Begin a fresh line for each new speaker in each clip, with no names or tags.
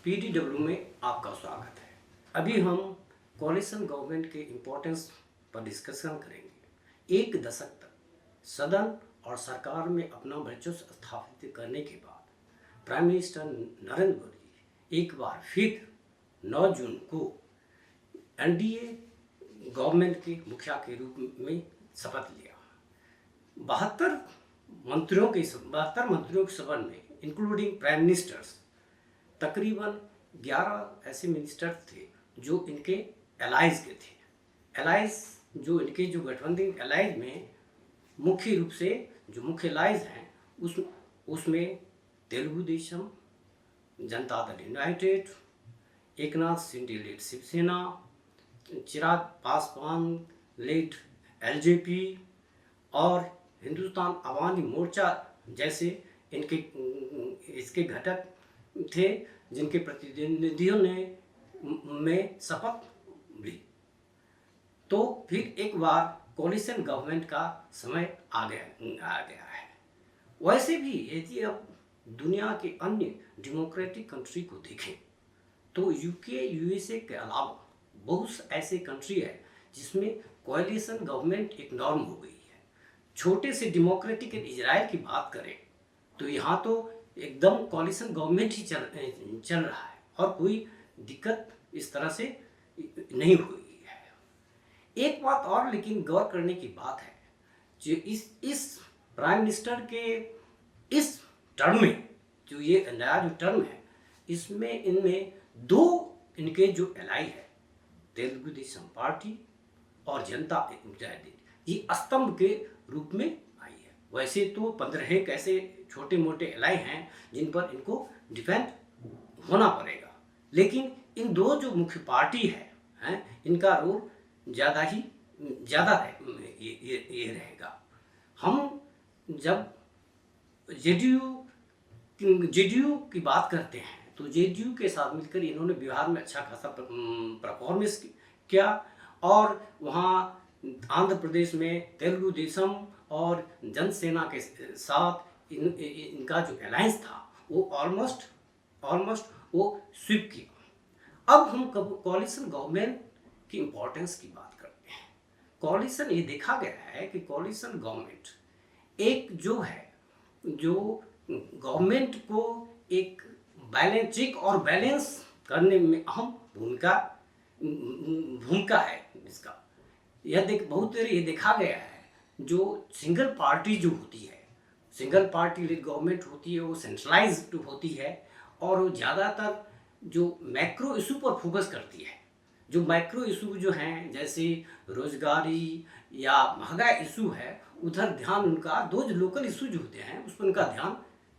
PDW में आपका स्वागत है। अभी हम कोaliशन गवर्नमेंट के इम्पोर्टेंस पर डिस्कशन करेंगे। एक दशक तक सदन और सरकार में अपना वर्चस्व स्थापित करने के बाद प्राइम मिनिस्टर नरेंद्र मोदी एक बार फिर 9 जून को एनडीए गवर्नमेंट के मुखिया के रूप में शपथ लिया। 72 मंत्रियों के शपथ में इंक्लूडिंग प्राइम मिनिस्टर्स तकरीबन 11 ऐसे मिनिस्टर थे जो इनके एलाइज के थे। एलाइज जो इनके जो गठबंधन एलाइज में मुख्य रूप से जो मुख्य एलाइज हैं उसमें Telugu Desam, Janata Dal United, Eknath Shinde lead Shiv Sena, Chirag Paswan lead LJP और हिंदुस्तान अवामी मोर्चा जैसे इनके इसके घटक थे जिनके प्रतिनिधियों ने में शपथ ली। तो फिर एक बार कोalition गवर्नमेंट का समय आ गया है। वैसे भी यदि अब दुनिया के अन्य डेमोक्रेटिक कंट्री को देखें तो यूके यूएसए के अलावा बहुत ऐसे कंट्री है जिसमें कोalition गवर्नमेंट एक नॉर्म हो गई है। छोटे से डेमोक्रेटिक इजराइल की बात करें तो यहाँ तो एकदम कोalition गवर्नमेंट ही चल रहा है और कोई दिक्कत इस तरह से नहीं हुई है। एक बात और लेकिन गौर करने की बात है जो इस प्राइम मिनिस्टर के इस टर्म में जो ये नया जो टर्म है इसमें इनमें दो इनके जो एलाई है तेलुगु देशम पार्टी और जनता दल ये स्तंभ के रूप में आई है। वैसे तो 15 एक ऐसे छोटे मोटे एलाई हैं जिन पर इनको डिपेंड होना पड़ेगा, लेकिन इन दो जो मुख्य पार्टी है इनका रोल ज़्यादा ये रहेगा। हम जब जेडीयू की बात करते हैं तो जेडीयू के साथ मिलकर इन्होंने बिहार में अच्छा खासा परफॉर्मेंस किया और वहाँ आंध्र प्रदेश में तेलुगु देशम और जनसेना के साथ इनका जो अलायंस था वो ऑलमोस्ट वो स्वीप किया। अब हम कोalition गवर्नमेंट की इम्पोर्टेंस की बात करते हैं। कोalition ये देखा गया है कि कोalition गवर्नमेंट एक जो है जो गवर्नमेंट को एक चेक और बैलेंस करने में अहम भूमिका है इसका। बहुत देर ये देखा गया है जो सिंगल पार्टी जो होती है, सिंगल पार्टी लीड गवर्नमेंट होती है, वो सेंट्रलाइज्ड होती है और वो ज़्यादातर जो मैक्रो इशू पर फोकस करती है। जो माइक्रो इशू जो हैं जैसे रोजगारी या महंगाई इशू है उधर ध्यान उनका दो जो लोकल इशू जो होते हैं उस पर उनका ध्यान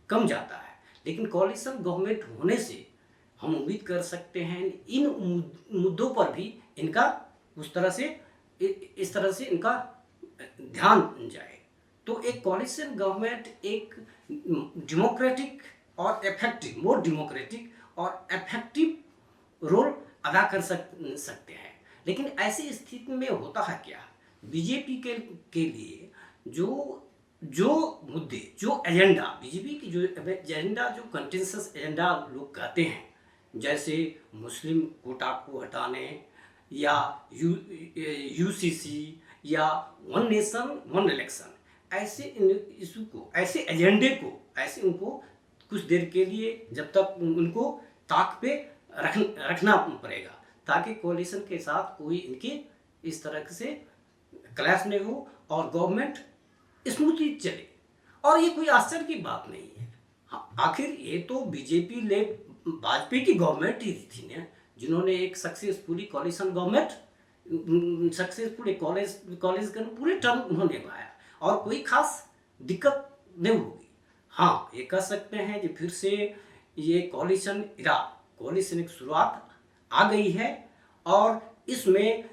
कम जाता है। लेकिन कोalition गवर्नमेंट होने से हम उम्मीद कर सकते हैं इन मुद्दों पर भी इनका इस तरह से इनका ध्यान जाए। तो एक कोalition गवर्नमेंट एक डेमोक्रेटिक और इफेक्टिव, मोर डेमोक्रेटिक और इफेक्टिव रोल अदा कर सकते हैं। लेकिन ऐसी स्थिति में होता है क्या, बीजेपी के लिए जो मुद्दे, जो एजेंडा, बीजेपी की जो एजेंडा, जो कंटेंसस एजेंडा लोग कहते हैं जैसे मुस्लिम कोटा को हटाने या यूसीसी या वन नेशन वन इलेक्शन, ऐसे इशू को, ऐसे एजेंडे को, ऐसे उनको कुछ देर के लिए जब तक उनको ताक पे रखना पड़ेगा ताकि कोalition के साथ कोई इनके इस तरह से क्लैश नहीं हो और गवर्नमेंट स्मूथली चले। और ये कोई आश्चर्य की बात नहीं है। हाँ, आखिर ये तो बीजेपी लेड वाजपेयी की गवर्नमेंट ही थी ना जिन्होंने एक सक्सेसफुली कोalition गवर्नमेंट सक्सेसफुली कॉलेज का पूरे टर्म उन्होंने निभाया और कोई खास दिक्कत नहीं होगी। हाँ, ये कह सकते हैं कि फिर से ये कोalition एक शुरुआत आ गई है और इसमें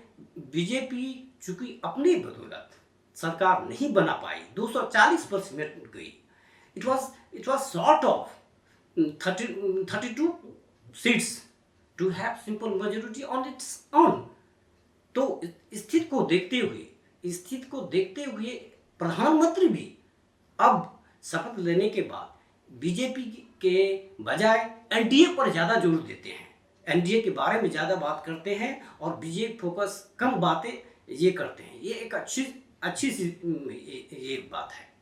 बीजेपी चूंकि अपनी बदौलत सरकार नहीं बना पाई, 240% गई। It was short of 32 seats to have simple majority on its own. तो स्थिति को देखते हुए प्रधानमंत्री भी अब शपथ लेने के बाद बीजेपी के बजाय एनडीए पर ज़्यादा जोर देते हैं, एनडीए के बारे में ज़्यादा बात करते हैं और बीजेपी फोकस कम बातें ये करते हैं। ये एक अच्छी सी ये बात है।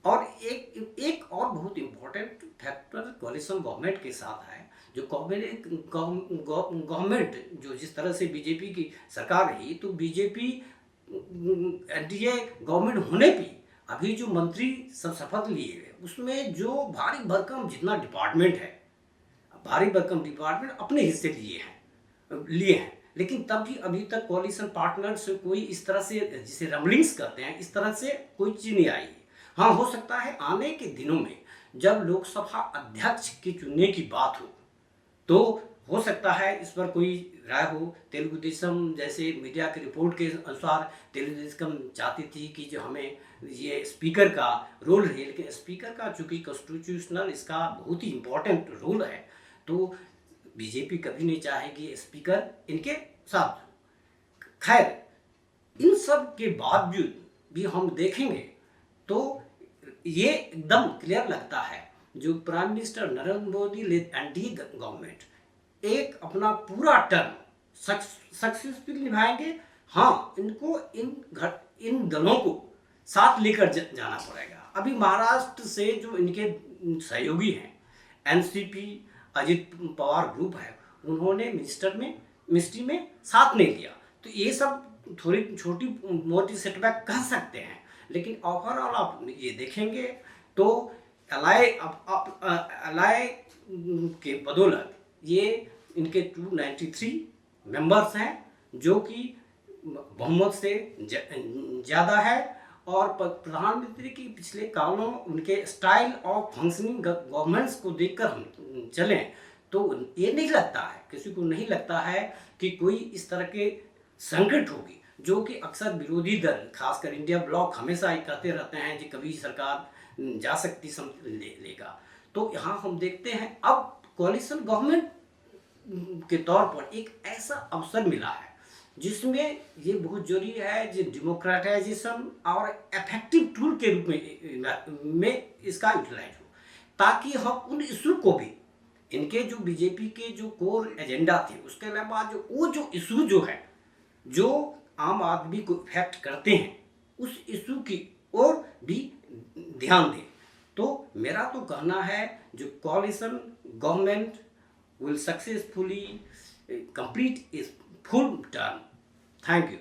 और एक और बहुत इम्पोर्टेंट फैक्टर कोaliशन गवर्नमेंट के साथ है, जो गवर्नमेंट जो जिस तरह से बीजेपी की सरकार रही, तो बीजेपी एनडीए गवर्नमेंट होने पे अभी जो मंत्री सब शपथ लिए हुए उसमें जो भारी भरकम जितना डिपार्टमेंट है, भारी भरकम डिपार्टमेंट अपने हिस्से लिए हैं, लेकिन तब भी अभी तक कोaliशन पार्टनर से कोई इस तरह से जिसे रमलिंग्स करते हैं, इस तरह से कोई चीज़ नहीं आई। हाँ, हो सकता है आने के दिनों में जब लोकसभा अध्यक्ष के चुनने की बात हो तो हो सकता है इस पर कोई राय हो। तेलुगु देशम जैसे मीडिया की रिपोर्ट के अनुसार तेलुगु देशम चाहती थी कि जो हमें ये स्पीकर का रोल है, लेकिन स्पीकर का चूँकि कॉन्स्टिट्यूशनल इसका बहुत ही इम्पोर्टेंट रोल है, तो बीजेपी कभी नहीं चाहेगी स्पीकर इनके साथ। खैर इन सब के बावजूद भी हम देखेंगे तो ये एकदम क्लियर लगता है जो prime minister Narendra Modi led NDA government एक अपना पूरा टर्म सक्सेसफुल निभाएंगे। हाँ, इनको इन दलों को साथ लेकर जाना पड़ेगा। अभी महाराष्ट्र से जो इनके सहयोगी हैं, एनसीपी अजित पवार ग्रुप है, उन्होंने मिनिस्ट्री में साथ नहीं दिया, तो ये सब थोड़ी छोटी मोटी सेटबैक कह सकते हैं, लेकिन ओवरऑल आप ये देखेंगे तो अलाय के बदौलत ये इनके 293 मेंबर्स हैं, जो कि बहुमत से ज़्यादा है। और प्रधानमंत्री की पिछले कालों उनके स्टाइल ऑफ फंक्शनिंग गवर्नमेंट्स को देखकर हम चलें तो ये नहीं लगता है, किसी को नहीं लगता है कि कोई इस तरह के संकट होगी, जो कि अक्सर विरोधी दल खासकर इंडिया ब्लॉक हमेशा ही कहते रहते हैं कि कभी सरकार जा सकती लेगा। तो यहाँ हम देखते हैं अब कोalition गवर्नमेंट के तौर पर एक ऐसा अवसर मिला है जिसमें ये बहुत जरूरी है जो डेमोक्रेटाइजेशन और इफेक्टिव टूल के रूप में इसका यूटिलाइज हो, ताकि हम उन इशू को भी इनके जो बीजेपी के जो कोर एजेंडा थे उसके अलावा जो इशू जो है जो आम आदमी को इफेक्ट करते हैं, उस इशू की ओर भी ध्यान दें। तो मेरा तो कहना है जो कोalition government will successfully complete its full term. Thank you.